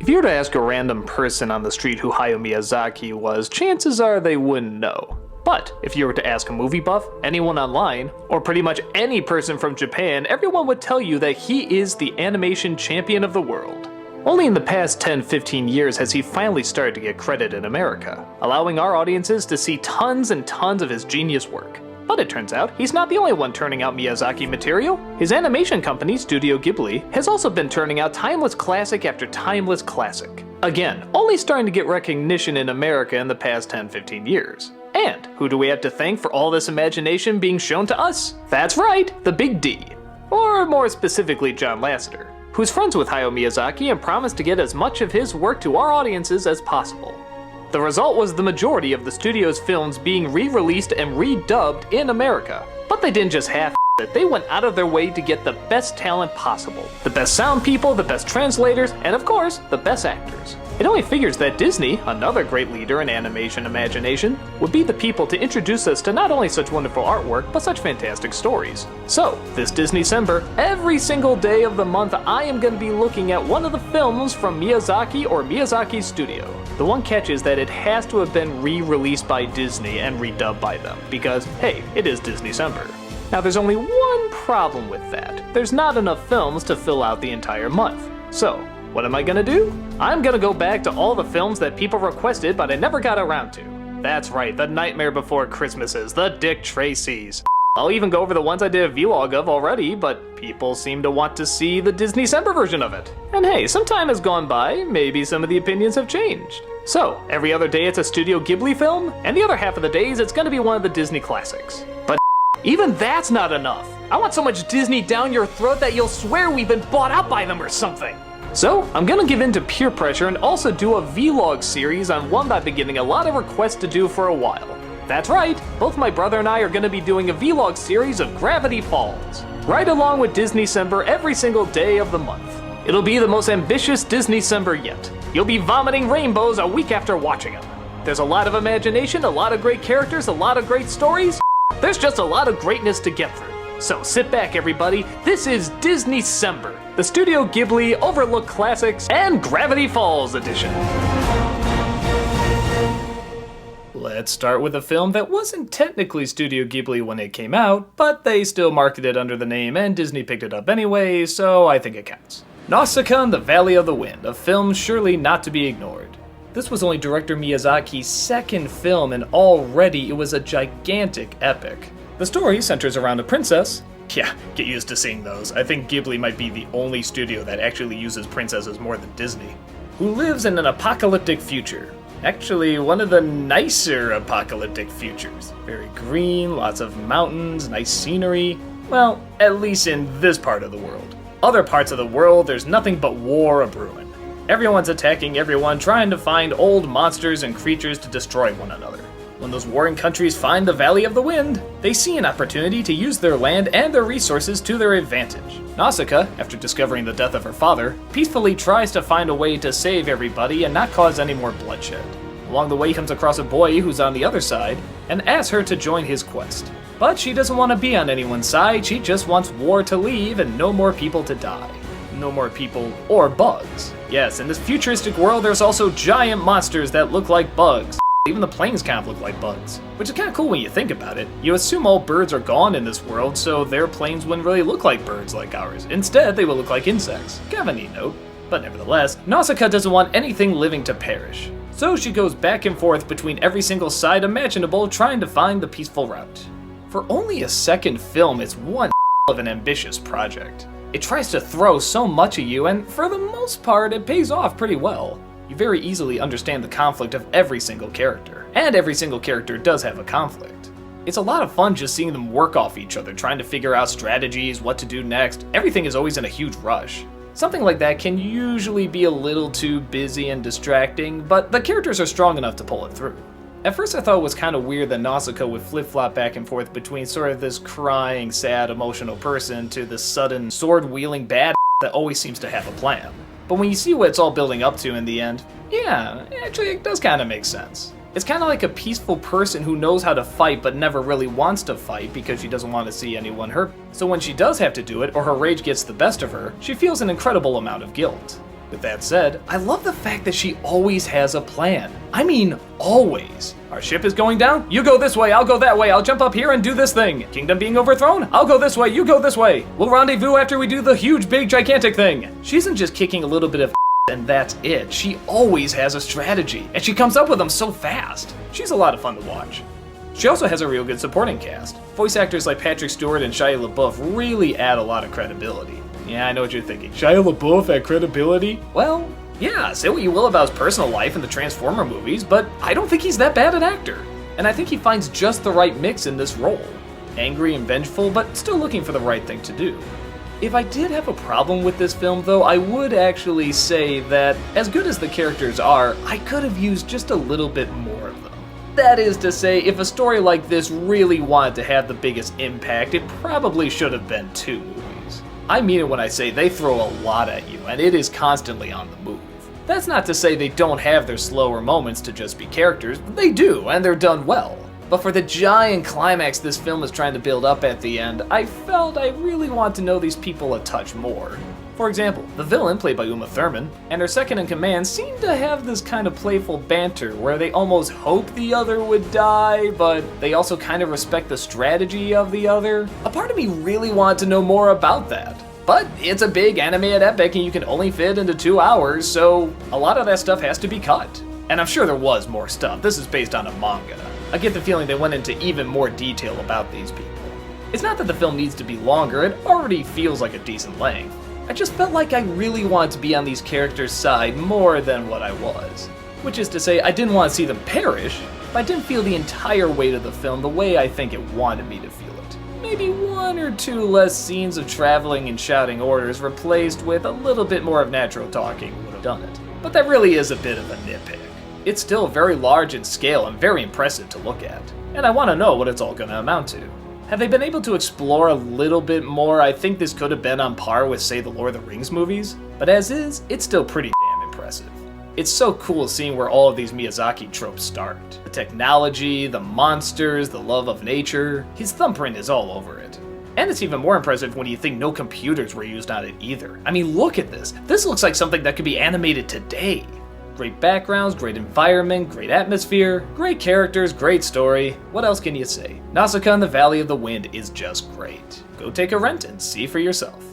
If you were to ask a random person on the street who Hayao Miyazaki was, chances are they wouldn't know. But if you were to ask a movie buff, anyone online, or pretty much any person from Japan, everyone would tell you that he is the animation champion of the world. Only in the past 10-15 years has he finally started to get credit in America, allowing our audiences to see tons and tons of his genius work. But it turns out, he's not the only one turning out Miyazaki material. His animation company, Studio Ghibli, has also been turning out timeless classic after timeless classic. Again, only starting to get recognition in America in the past 10-15 years. And who do we have to thank for all this imagination being shown to us? That's right, the Big D. Or more specifically, John Lasseter, who's friends with Hayao Miyazaki and promised to get as much of his work to our audiences as possible. The result was the majority of the studio's films being re-released and redubbed in America. But they didn't just half it, they went out of their way to get the best talent possible. The best sound people, the best translators, and of course, the best actors. It only figures that Disney, another great leader in animation imagination, would be the people to introduce us to not only such wonderful artwork, but such fantastic stories. So, this Disney-cember, every single day of the month I am going to be looking at one of the films from Miyazaki or Miyazaki's studio. The one catch is that it has to have been re-released by Disney and redubbed by them, because, hey, it is Disney-cember. Now there's only one problem with that. There's not enough films to fill out the entire month. So, what am I gonna do? I'm gonna go back to all the films that people requested but I never got around to. That's right, the Nightmare Before Christmases, the Dick Tracys. I'll even go over the ones I did a vlog of already, but people seem to want to see the Disney-cember version of it. And hey, some time has gone by, maybe some of the opinions have changed. So, every other day it's a Studio Ghibli film, and the other half of the days it's gonna be one of the Disney classics. But even that's not enough. I want so much Disney down your throat that you'll swear we've been bought out by them or something. So, I'm gonna give in to peer pressure and also do a vlog series on one that I've been getting a lot of requests to do for a while. That's right, both my brother and I are gonna be doing a vlog series of Gravity Falls, right along with Disney-cember every single day of the month. It'll be the most ambitious Disney-cember yet. You'll be vomiting rainbows a week after watching them. There's a lot of imagination, a lot of great characters, a lot of great stories. There's just a lot of greatness to get through. So sit back everybody, this is Disney-cember, the Studio Ghibli Overlooked Classics and Gravity Falls edition. Let's start with a film that wasn't technically Studio Ghibli when it came out, but they still marketed it under the name and Disney picked it up anyway, so I think it counts. Nausicaa and the Valley of the Wind, a film surely not to be ignored. This was only director Miyazaki's second film and already it was a gigantic epic. The story centers around a princess. Yeah, get used to seeing those. I think Ghibli might be the only studio that actually uses princesses more than Disney. Who lives in an apocalyptic future. Actually, one of the nicer apocalyptic futures. Very green, lots of mountains, nice scenery. Well, at least in this part of the world. Other parts of the world, there's nothing but war a-brewing. Everyone's attacking everyone, trying to find old monsters and creatures to destroy one another. When those warring countries find the Valley of the Wind, they see an opportunity to use their land and their resources to their advantage. Nausicaa, after discovering the death of her father, peacefully tries to find a way to save everybody and not cause any more bloodshed. Along the way he comes across a boy who's on the other side and asks her to join his quest. But she doesn't want to be on anyone's side, she just wants war to leave and no more people to die. No more people or bugs. Yes, in this futuristic world there's also giant monsters that look like bugs. Even the planes kind of look like bugs, which is kind of cool when you think about it. You assume all birds are gone in this world, so their planes wouldn't really look like birds like ours. Instead, they would look like insects. Kind of a neat note. But nevertheless, Nausicaa doesn't want anything living to perish. So she goes back and forth between every single side imaginable trying to find the peaceful route. For only a second film, it's one of an ambitious project. It tries to throw so much at you, and for the most part, it pays off pretty well. You very easily understand the conflict of every single character, and every single character does have a conflict. It's a lot of fun just seeing them work off each other, trying to figure out strategies, what to do next. Everything is always in a huge rush. Something like that can usually be a little too busy and distracting, but the characters are strong enough to pull it through. At first I thought it was kind of weird that Nausicaa would flip-flop back and forth between sort of this crying, sad, emotional person to this sudden, sword-wielding bad that always seems to have a plan. But when you see what it's all building up to in the end, yeah, actually it does kind of make sense. It's kind of like a peaceful person who knows how to fight but never really wants to fight because she doesn't want to see anyone hurt. So when she does have to do it, or her rage gets the best of her, she feels an incredible amount of guilt. With that said, I love the fact that she always has a plan. I mean, always. Our ship is going down? You go this way, I'll go that way, I'll jump up here and do this thing. Kingdom being overthrown? I'll go this way, you go this way. We'll rendezvous after we do the huge, big, gigantic thing. She isn't just kicking a little bit of and that's it. She always has a strategy, and she comes up with them so fast. She's a lot of fun to watch. She also has a real good supporting cast. Voice actors like Patrick Stewart and Shia LaBeouf really add a lot of credibility. Yeah, I know what you're thinking. Shia LaBeouf add credibility? Well, yeah, say what you will about his personal life in the Transformer movies, but I don't think he's that bad an actor. And I think he finds just the right mix in this role. Angry and vengeful, but still looking for the right thing to do. If I did have a problem with this film, though, I would actually say that, as good as the characters are, I could have used just a little bit more of them. That is to say, if a story like this really wanted to have the biggest impact, it probably should have been 2 movies. I mean it when I say they throw a lot at you, and it is constantly on the move. That's not to say they don't have their slower moments to just be characters, but they do, and they're done well. But for the giant climax this film is trying to build up at the end, I felt I really want to know these people a touch more. For example, the villain, played by Uma Thurman, and her second-in-command seem to have this kind of playful banter where they almost hope the other would die, but they also kind of respect the strategy of the other. A part of me really wanted to know more about that. But it's a big animated epic and you can only fit into 2 hours, so a lot of that stuff has to be cut. And I'm sure there was more stuff. This is based on a manga. I get the feeling they went into even more detail about these people. It's not that the film needs to be longer, it already feels like a decent length. I just felt like I really wanted to be on these characters' side more than what I was. Which is to say, I didn't want to see them perish, but I didn't feel the entire weight of the film the way I think it wanted me to feel it. Maybe 1 or 2 less scenes of traveling and shouting orders replaced with a little bit more of natural talking would have done it. But that really is a bit of a nitpick. It's still very large in scale and very impressive to look at, and I want to know what it's all going to amount to. Had they been able to explore a little bit more, I think this could have been on par with, say, the Lord of the Rings movies, but as is, it's still pretty damn impressive. It's so cool seeing where all of these Miyazaki tropes start. The technology, the monsters, the love of nature, his thumbprint is all over it. And it's even more impressive when you think no computers were used on it either. I mean, look at this. This looks like something that could be animated today. Great backgrounds, great environment, great atmosphere, great characters, great story. What else can you say? Nausicaa in the Valley of the Wind is just great. Go take a rent and see for yourself.